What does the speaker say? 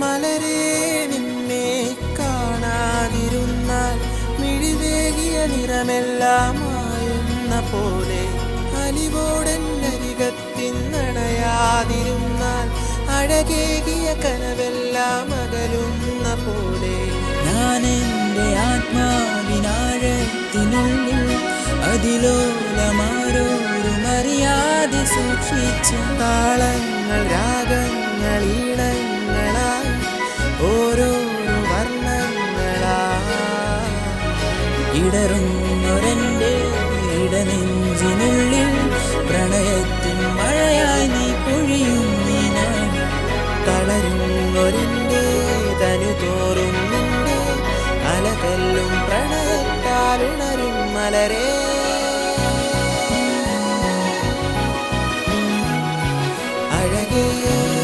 മലരേ നിന്നെ കാണാതിരുന്നാൽ മിഴിവേകിയ നിറമെല്ലാം മായുന്ന പോലെ അലിവോടരികത്തിന്നണയാതിരുന്നാൽ അഴകേകിയ കനവെല്ലാം അകലുന്ന പോലെ ഞാൻ എൻ്റെ ആത്മാവിനാഴത്തിനുള്ളിൽ അതിലോലമാരോരുമറിയാതെ സൂക്ഷിച്ച താളങ്ങൾ രാഗങ്ങൾ ഈണങ്ങളായി ഓരോരോ വർണ്ണങ്ങളായി ഇടറുന്നൊരെൻ്റെ ഇടനെഞ്ചിനുള്ളിൽ പ്രണയത്തിൻ മഴയായി നീ പൊഴിയുന്നിനായി തളരുന്നൊരെൻ്റെ തനുതോറും നിന്റെ അലതല്ലും പ്രണയത്താലുണരും മലരേ